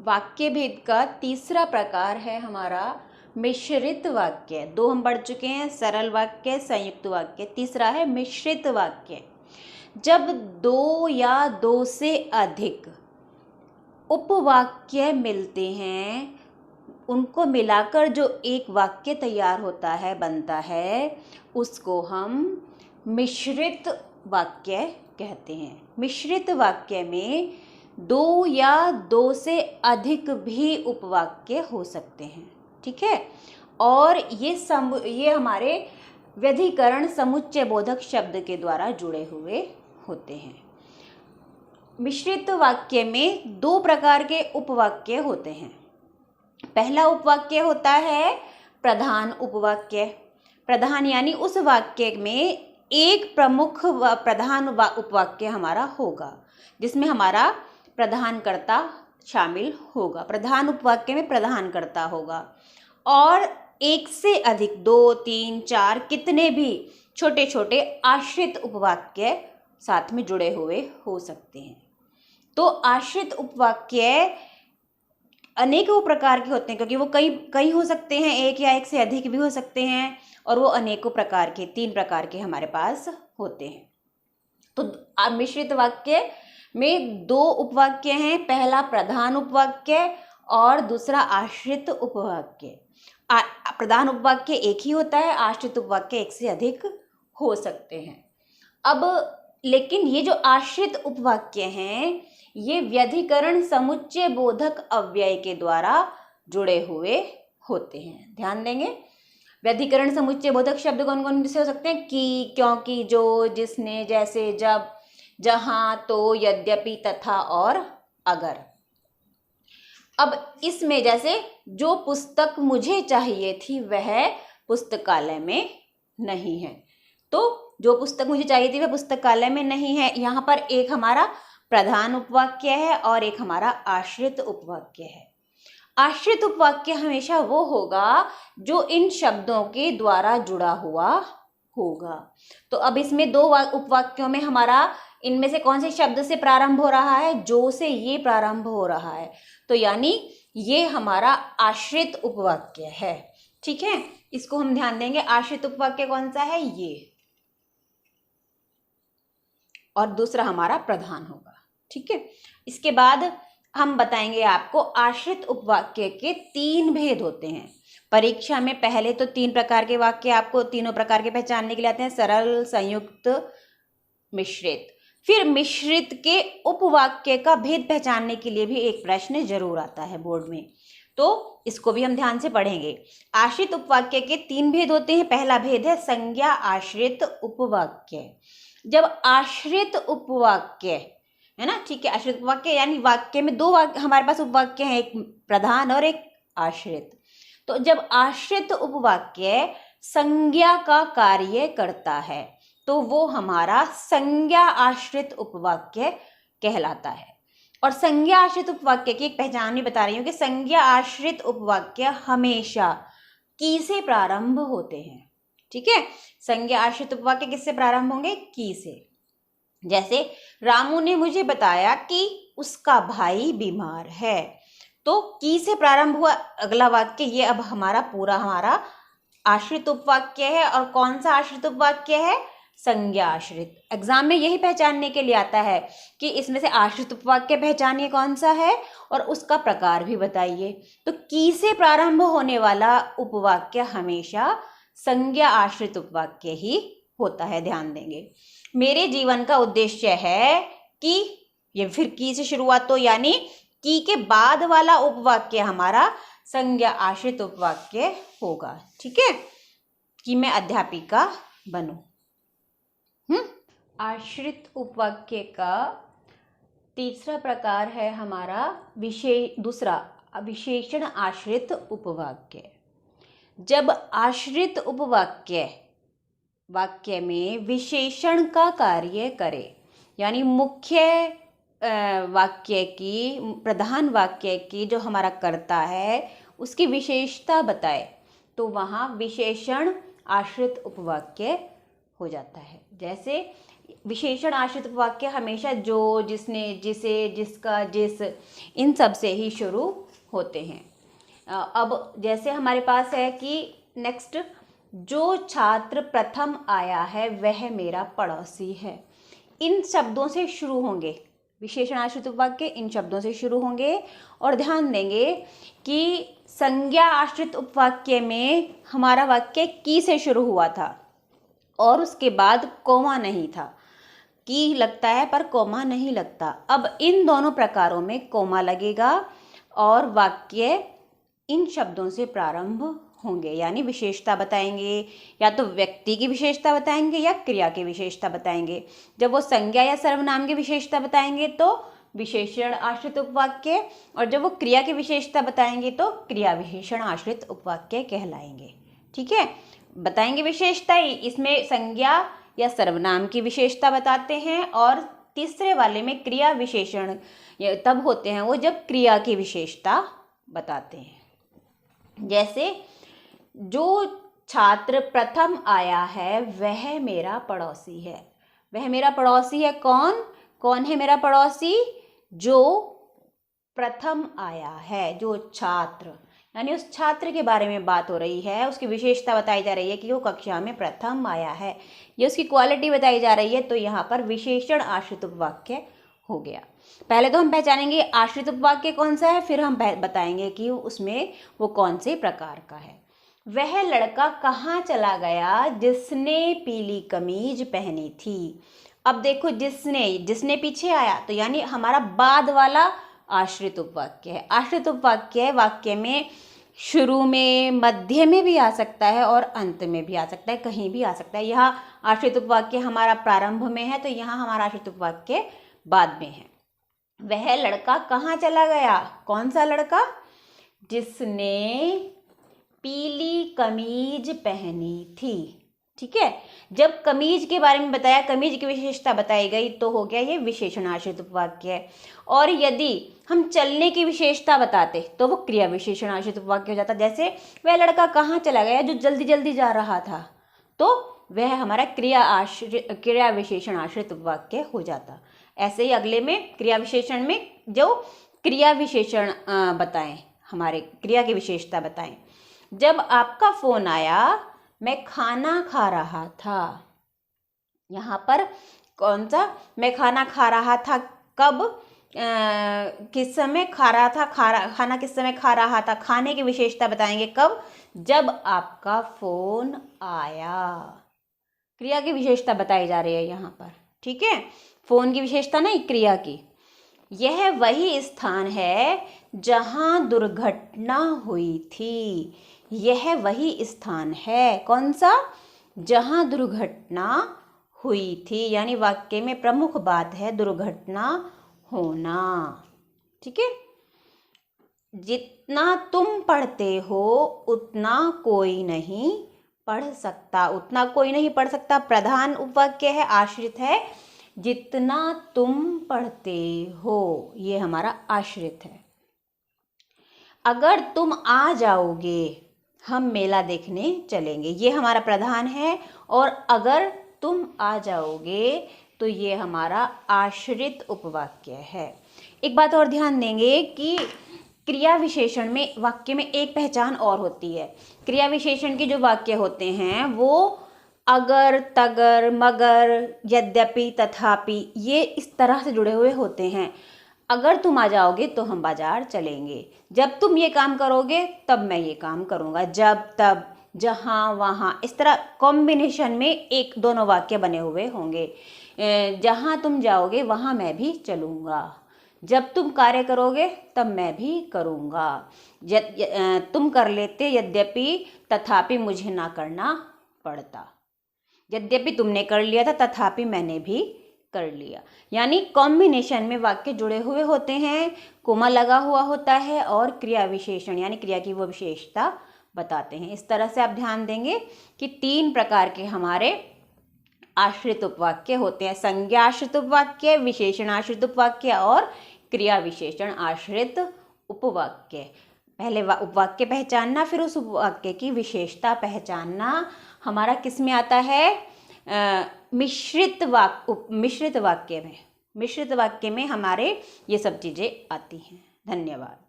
वाक्य भेद का तीसरा प्रकार है हमारा मिश्रित वाक्य। दो हम पढ़ चुके हैं, सरल वाक्य, संयुक्त वाक्य। तीसरा है मिश्रित वाक्य। जब दो या दो से अधिक उपवाक्य मिलते हैं, उनको मिलाकर जो एक वाक्य तैयार होता है, बनता है, उसको हम मिश्रित वाक्य कहते हैं। मिश्रित वाक्य में दो या दो से अधिक भी उपवाक्य हो सकते हैं, ठीक है। और ये हमारे व्यधिकरण समुच्चय बोधक शब्द के द्वारा जुड़े हुए होते हैं। मिश्रित वाक्य में दो प्रकार के उपवाक्य होते हैं। पहला उपवाक्य होता है प्रधान उपवाक्य। प्रधान यानी उस वाक्य में एक प्रमुख प्रधान उपवाक्य हमारा होगा, जिसमें हमारा प्रधानकर्ता शामिल होगा। प्रधान उपवाक्य में प्रधानकर्ता होगा और एक से अधिक, 2, 3, 4 कितने भी छोटे छोटे आश्रित उपवाक्य साथ में जुड़े हुए हो सकते हैं। तो आश्रित उपवाक्य अनेकों प्रकार के होते हैं, क्योंकि वो कई हो सकते हैं, एक या एक से अधिक भी हो सकते हैं, और वो अनेकों प्रकार के 3 प्रकार के हमारे पास होते हैं। तो मिश्रित वाक्य में 2 उपवाक्य हैं, पहला प्रधान उपवाक्य और दूसरा आश्रित उपवाक्य। प्रधान उपवाक्य एक ही होता है, आश्रित उपवाक्य एक से अधिक हो सकते हैं। अब लेकिन ये जो आश्रित उपवाक्य हैं, ये व्यधिकरण समुच्चय बोधक अव्यय के द्वारा जुड़े हुए होते हैं। ध्यान देंगे, व्यधिकरण समुच्चय बोधक शब्द कौन कौन से हो सकते हैं? कि, क्योंकि, जो, जिसने, जैसे, जब, जहां, तो, यद्यपि, तथा और अगर। अब इसमें जैसे जो पुस्तक मुझे चाहिए थी वह पुस्तकालय में नहीं है, तो जो पुस्तक मुझे चाहिए थी वह पुस्तकालय में नहीं है, यहाँ पर एक हमारा प्रधान उपवाक्य है और एक हमारा आश्रित उपवाक्य है। आश्रित उपवाक्य हमेशा वो होगा जो इन शब्दों के द्वारा जुड़ा हुआ होगा। तो अब इसमें 2 उपवाक्यों में हमारा इनमें से कौन से शब्द से प्रारंभ हो रहा है? जो से ये प्रारंभ हो रहा है, तो यानी ये हमारा आश्रित उपवाक्य है, ठीक है। इसको हम ध्यान देंगे। आश्रित उपवाक्य कौन सा है? ये, और दूसरा हमारा प्रधान होगा, ठीक है। इसके बाद हम बताएंगे आपको आश्रित उपवाक्य के 3 भेद होते हैं। परीक्षा में पहले तो 3 प्रकार के वाक्य आपको तीनों प्रकार के पहचानने के लिए आते हैं, सरल, संयुक्त, मिश्रित। फिर मिश्रित के उपवाक्य का भेद पहचानने के लिए भी एक प्रश्न जरूर आता है बोर्ड में, तो इसको भी हम ध्यान से पढ़ेंगे। आश्रित उपवाक्य के 3 भेद होते हैं। पहला भेद है संज्ञा आश्रित उपवाक्य। जब आश्रित उपवाक्य है ना, ठीक है, आश्रित उपवाक्य यानी वाक्य में 2 हमारे पास उपवाक्य हैं, एक प्रधान और एक आश्रित। तो जब आश्रित उपवाक्य संज्ञा का कार्य करता है तो वो हमारा संज्ञा आश्रित उपवाक्य कहलाता है। और संज्ञा आश्रित उपवाक्य की एक पहचान भी बता रही हूँ कि संज्ञा आश्रित उपवाक्य हमेशा की से प्रारंभ होते हैं, ठीक है। संज्ञा आश्रित उपवाक्य किससे प्रारंभ होंगे? की से। जैसे रामू ने मुझे बताया कि उसका भाई बीमार है, तो की से प्रारंभ हुआ अगला वाक्य, ये अब हमारा पूरा हमारा आश्रित उपवाक्य है। और कौन सा आश्रित उपवाक्य है? संज्ञा आश्रित। एग्जाम में यही पहचानने के लिए आता है कि इसमें से आश्रित उपवाक्य पहचानिए कौन सा है और उसका प्रकार भी बताइए। तो की से प्रारंभ होने वाला उपवाक्य हमेशा संज्ञा आश्रित उपवाक्य ही होता है, ध्यान देंगे। मेरे जीवन का उद्देश्य है कि, ये फिर की से शुरुआत, तो यानी की के बाद वाला उपवाक्य हमारा संज्ञा आश्रित उपवाक्य होगा, ठीक है, कि मैं अध्यापिका बनूं। आश्रित उपवाक्य का तीसरा प्रकार है हमारा दूसरा विशेषण आश्रित उपवाक्य। जब आश्रित उपवाक्य वाक्य में विशेषण का कार्य करे, यानी मुख्य वाक्य की, प्रधान वाक्य की जो हमारा कर्ता है उसकी विशेषता बताए, तो वहाँ विशेषण आश्रित उपवाक्य हो जाता है। जैसे विशेषण आश्रित उपवाक्य हमेशा जो, जिसने, जिसे, जिसका, जिस, इन सब से ही शुरू होते हैं। अब जैसे हमारे पास है कि नेक्स्ट, जो छात्र प्रथम आया है वह मेरा पड़ोसी है। इन शब्दों से शुरू होंगे, विशेषण आश्रित उपवाक्य इन शब्दों से शुरू होंगे। और ध्यान देंगे कि संज्ञा आश्रित उपवाक्य में हमारा वाक्य की से शुरू हुआ था और उसके बाद कोमा नहीं था। की लगता है पर कोमा नहीं लगता। अब इन दोनों प्रकारों में कोमा लगेगा और वाक्य इन शब्दों से प्रारंभ होंगे, यानी विशेषता बताएंगे, या तो व्यक्ति की विशेषता बताएंगे या क्रिया की विशेषता बताएंगे। जब वो संज्ञा या सर्वनाम की विशेषता बताएंगे तो विशेषण आश्रित उपवाक्य, और जब वो क्रिया की विशेषता बताएंगे तो क्रिया विशेषण आश्रित उपवाक्य कहलाएंगे। ठीक है, बताएंगे विशेषता, इसमें संज्ञा या सर्वनाम की विशेषता बताते हैं, और तीसरे वाले में क्रिया विशेषण तब होते हैं वो जब क्रिया की विशेषता बताते हैं। जैसे, जो छात्र प्रथम आया है वह मेरा पड़ोसी है। वह मेरा पड़ोसी है, कौन कौन है मेरा पड़ोसी? जो प्रथम आया है, जो छात्र, यानी उस छात्र के बारे में बात हो रही है, उसकी विशेषता बताई जा रही है कि वो कक्षा में प्रथम आया है, ये उसकी क्वालिटी बताई जा रही है। तो यहाँ पर विशेषण आश्रित उपवाक्य हो गया। पहले तो हम पहचानेंगे आश्रित उपवाक्य कौन सा है, फिर हम बताएंगे कि उसमें वो कौन से प्रकार का है। वह लड़का कहाँ चला गया जिसने पीली कमीज पहनी थी। अब देखो, जिसने पीछे आया तो यानी हमारा बाद वाला आश्रित उपवाक्य है। आश्रित उपवाक्य वाक्य में शुरू में, मध्य में भी आ सकता है और अंत में भी आ सकता है, कहीं भी आ सकता है। यहाँ आश्रित उपवाक्य हमारा प्रारंभ में है तो यहाँ हमारा आश्रित उपवाक्य बाद में है। वह लड़का कहाँ चला गया, कौन सा लड़का? जिसने पीली कमीज पहनी थी। ठीक है, जब कमीज के बारे में बताया, कमीज की विशेषता बताई गई तो हो गया ये विशेषण आश्रित उपवाक्य है। और यदि हम चलने की विशेषता बताते तो वो क्रिया विशेषण आश्रित उपवाक्य हो जाता। जैसे, वह लड़का कहाँ चला गया जो जल्दी जल्दी जा रहा था, तो वह हमारा क्रिया विशेषण आश्रित उपवाक्य हो जाता। ऐसे ही अगले में क्रिया विशेषण में जो क्रिया विशेषण बताएं, हमारे क्रिया की विशेषता बताएं। जब आपका फोन आया मैं खाना खा रहा था। यहाँ पर कौन सा? मैं खाना खा रहा था कब, किस समय खा रहा था, खाना किस समय खा रहा था। खाने की विशेषता बताएंगे कब? जब आपका फोन आया। क्रिया की विशेषता बताई जा रही है यहाँ पर। ठीक है, फोन की विशेषता नहीं, क्रिया की। यह वही स्थान है जहाँ दुर्घटना हुई थी। यह वही स्थान है, कौन सा? जहाँ दुर्घटना हुई थी, यानी वाक्य में प्रमुख बात है दुर्घटना होना। ठीक है, जितना तुम पढ़ते हो उतना कोई नहीं पढ़ सकता। उतना कोई नहीं पढ़ सकता प्रधान उपवाक्य है, आश्रित है। जितना तुम पढ़ते हो, ये हमारा आश्रित है। अगर तुम आ जाओगे हम मेला देखने चलेंगे, ये हमारा प्रधान है। और अगर तुम आ जाओगे तो ये हमारा आश्रित उपवाक्य है। एक बात और ध्यान देंगे कि क्रिया विशेषण में वाक्य में एक पहचान और होती है। क्रिया विशेषण के जो वाक्य होते हैं वो अगर, तगर, मगर, यद्यपि, तथापि, ये इस तरह से जुड़े हुए होते हैं। अगर तुम आ जाओगे तो हम बाजार चलेंगे, जब तुम ये काम करोगे तब मैं ये काम करूँगा, जब, तब, जहाँ, वहाँ, इस तरह कॉम्बिनेशन में एक दोनों वाक्य बने हुए होंगे। जहाँ तुम जाओगे वहाँ मैं भी चलूँगा, जब तुम कार्य करोगे तब मैं भी करूँगा, तुम कर लेते यद्यपि, तथापि मुझे ना करना पड़ता। यद्यपि तुमने कर लिया था, तथापि मैंने भी कर लिया। यानी कॉम्बिनेशन में वाक्य जुड़े हुए होते हैं, कोमा लगा हुआ होता है और क्रिया विशेषण यानी क्रिया की वो विशेषता बताते हैं। इस तरह से आप ध्यान देंगे कि 3 प्रकार के हमारे आश्रित उपवाक्य होते हैं: संज्ञा आश्रित उपवाक्य, विशेषण आश्रित उपवाक्य और क्रिया विशेषण आश्रित उपवाक्य। पहले उपवाक्य पहचानना, फिर उस उपवाक्य की विशेषता पहचानना हमारा किस में आता है? मिश्रित वाक्य में हमारे ये सब चीज़ें आती हैं। धन्यवाद।